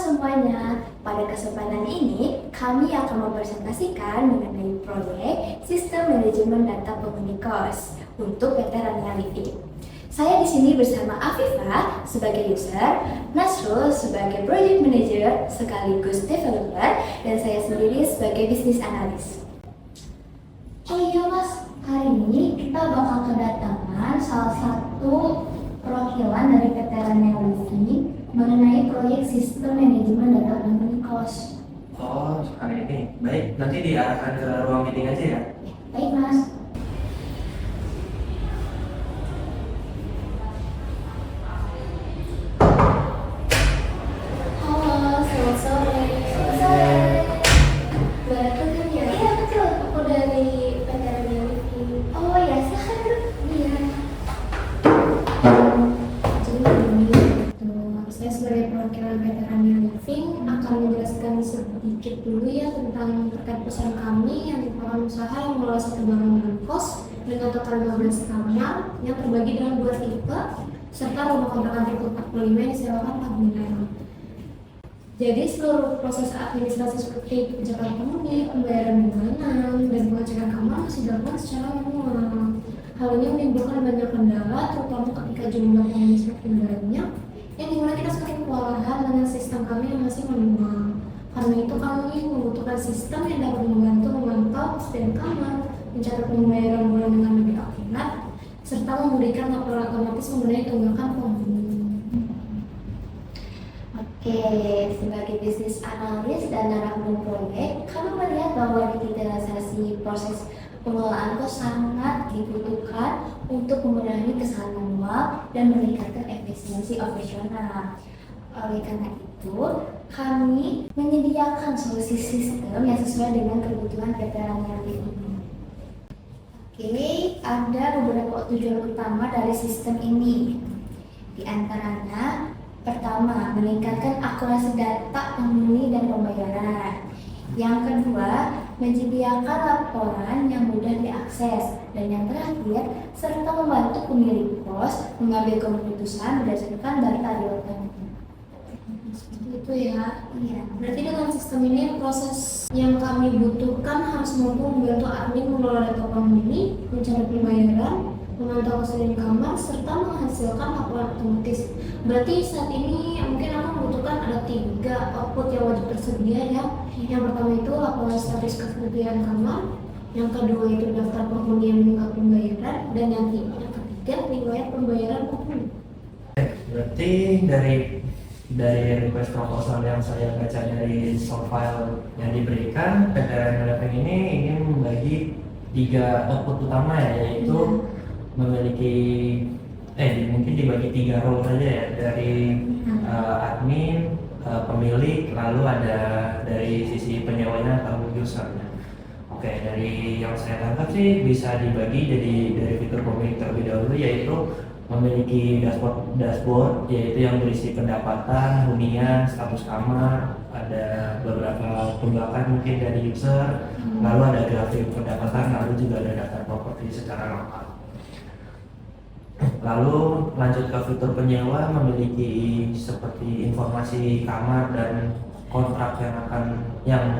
semuanya, pada kesempatan ini kami akan mempresentasikan mengenai proyek Sistem Manajemen Data Penghuni Kos untuk PT Rania Living. Saya di sini bersama Afifah sebagai user, Nasrul sebagai project manager sekaligus developer, dan saya sendiri sebagai business analyst. Oh iya mas, hari ini kita bakal kedatangan salah satu perwakilan dari PT Rania Living mengenai proyek Sistem Manajemen Data Penghuni Kos. Oh, hari ini. Baik, nanti diarahkan ke ruang meeting aja ya. Baik mas. Halo, selamat sore. Baru kan ya? Iya betul, aku dari PT Rania Living. Oh ya, silahkan duduk. Iya. Jadi begini, saya sebagai perwakilan PT Rania Living akan menjelaskan sedikit dulu ya tentang terkait perusahaan kami yang merupakan usaha yang mengelola satu bangunan kos dengan total 12 kamar yang terbagi dengan 2 tipe serta rumah kontrakan tipe 45 yang disewakan 4 bintang. Jadi seluruh proses administrasi seperti penjagaan penghuni, pembayaran bulanan, dan pengecekan kamar masih dilakukan secara manual. Hal ini menimbulkan banyak kendala, terutama ketika jumlah penghuni semakin banyak, yang dimana kita semakin kewalahan dengan sistem kami yang masih manual. Karena itu kami membutuhkan sistem yang dapat membantu memantau kesediaan kamar, mencatat pembayaran bulan dengan lebih akurat, serta memberikan laporan otomatis mengenai tunggakan penghuni. Oke, sebagai bisnis analis dan manajemen proyek, kami melihat bahwa digitalisasi proses pengelolaan kos sangat dibutuhkan untuk memenuhi kesalahan manual dan meningkatkan efisiensi operasional. Oleh karena itu, kami menyediakan solusi sistem yang sesuai dengan kebutuhan PT Rania Living. Oke, ada beberapa tujuan utama dari sistem ini. Di antaranya, pertama, meningkatkan akurasi data penghuni dan pembayaran. Yang kedua, menyediakan laporan yang mudah diakses. Dan yang terakhir, serta membantu pemilik kos mengambil keputusan berdasarkan data real time. Seperti itu ya. Iya. Berarti dengan sistem ini proses yang kami butuhkan harus mampu membantu admin mengelola data penghuni, mencari pembayaran, memantau kesediaan kamar, serta menghasilkan laporan otomatis. Berarti saat ini mungkin aku membutuhkan ada 3 output yang wajib tersedia ya. Yang pertama itu laporan status kesediaan kamar, yang kedua itu daftar penghuni yang menunggak pembayaran, dan yang ketiga riwayat pembayaran penghuni. Berarti dari request proposal yang saya baca dari soft file yang diberikan, PT Rania Living ini ingin membagi 3 output utama ya, yaitu memiliki mungkin dibagi 3 role saja ya, dari admin, pemilik, lalu ada dari sisi penyewanya atau usernya. Oke, dari yang saya tangkap sih bisa dibagi jadi dari fitur pemilik terlebih dahulu, yaitu memiliki dashboard yaitu yang berisi pendapatan, hunian, status kamar, ada beberapa tunggakan mungkin dari user, lalu ada grafik pendapatan, lalu juga ada daftar properti secara lengkap. Lalu lanjut ke fitur penyewa, memiliki seperti informasi kamar dan kontrak yang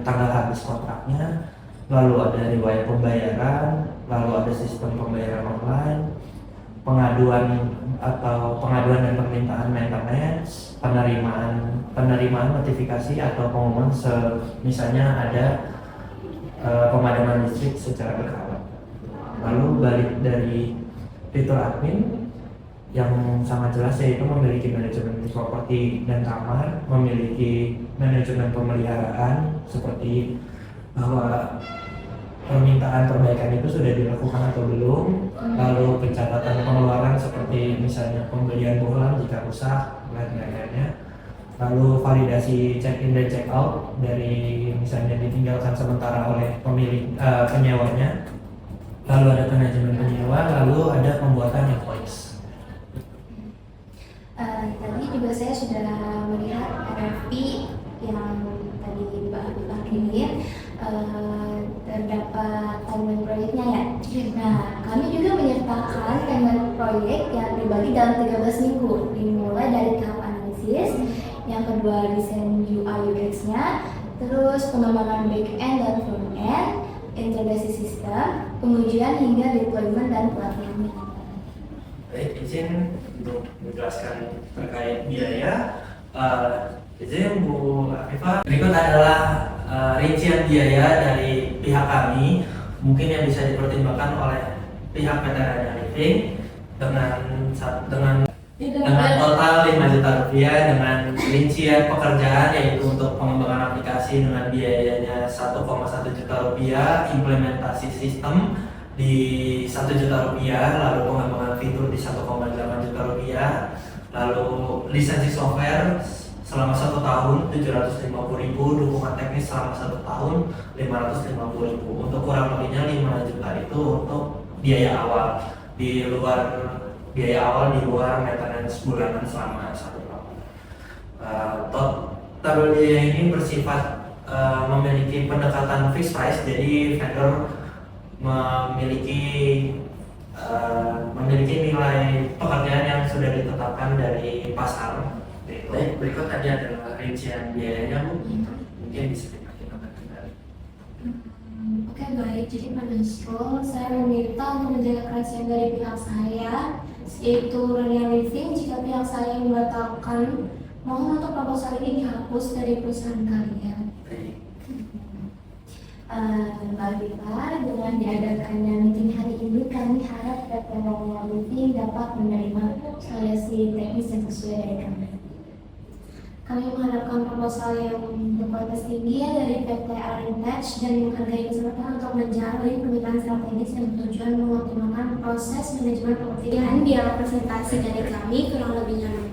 tanggal habis kontraknya, lalu ada riwayat pembayaran, lalu ada sistem pembayaran online, pengaduan dan permintaan maintenance, penerimaan notifikasi atau pengumuman misalnya ada pemadaman listrik secara berkala. Lalu balik dari fitur admin yang sangat jelas, yaitu memiliki manajemen properti dan kamar, memiliki manajemen pemeliharaan seperti bahwa permintaan perbaikan itu sudah dilakukan atau belum, lalu pencatatan pengeluaran seperti misalnya pembelian bohlam jika rusak dan lain-lainnya, lalu validasi check in dan check out dari misalnya ditinggalkan sementara oleh penyewanya, lalu ada manajemen penyewa, lalu ada pembuatan invoice. Tadi juga saya sudah melihat RFP yang tadi Pak kirim, terdapat timeline proyeknya ya. Nah, kami juga menyertakan timeline proyek yang dibagi dalam 13 minggu, dimulai dari tahap analisis kedua desain UI UX-nya, terus pengembangan back-end dan front-end, integrasi sistem, pengujian hingga deployment dan pelatihan. Baik, izin untuk menjelaskan terkait biaya. Izin Bu Afifah, berikut adalah rincian biaya dari pihak kami, mungkin yang bisa dipertimbangkan oleh pihak PT Rania Living dengan total 5 juta rupiah, dengan rincian pekerjaan yaitu untuk pengembangan aplikasi dengan biayanya 1,1 juta rupiah, implementasi sistem di 1 juta rupiah, lalu pengembangan fitur di 1,8 juta rupiah, lalu lisensi software selama 1 tahun 750.000, dukungan teknis selama 1 tahun 550.000. Untuk kurang lebihnya 5 juta itu untuk biaya awal di luar maintenance bulanan selama 1 tahun. Total biaya ini bersifat memiliki pendekatan fixed price, jadi vendor memiliki nilai pekerjaan yang sudah ditetapkan dari pasar. Baik, berikut tadi adalah rincian biayanya, Bu. Mungkin bisa dipertimbangkan kembali. Oke, baik. Jadi pada Nusrul, saya meminta untuk menjaga kerahasiaan dari pihak saya, yaitu Rania Living. Jika pihak saya membatalkan, mohon untuk proposal ini dihapus dari perusahaan kalian. Baik. Mbak Viva, dengan diadakannya meeting hari ini, kami harap PT Rania Living dapat menerima solusi teknis yang sesuai dari kami. Kami mengharapkan proposal yang berkualitas tinggi dari PT Arintech dan menghargai kesempatan untuk menjalin pemikiran strategis yang bertujuan mengoptimalkan proses manajemen properti. Dan biar presentasi dari kami kurang lebihnya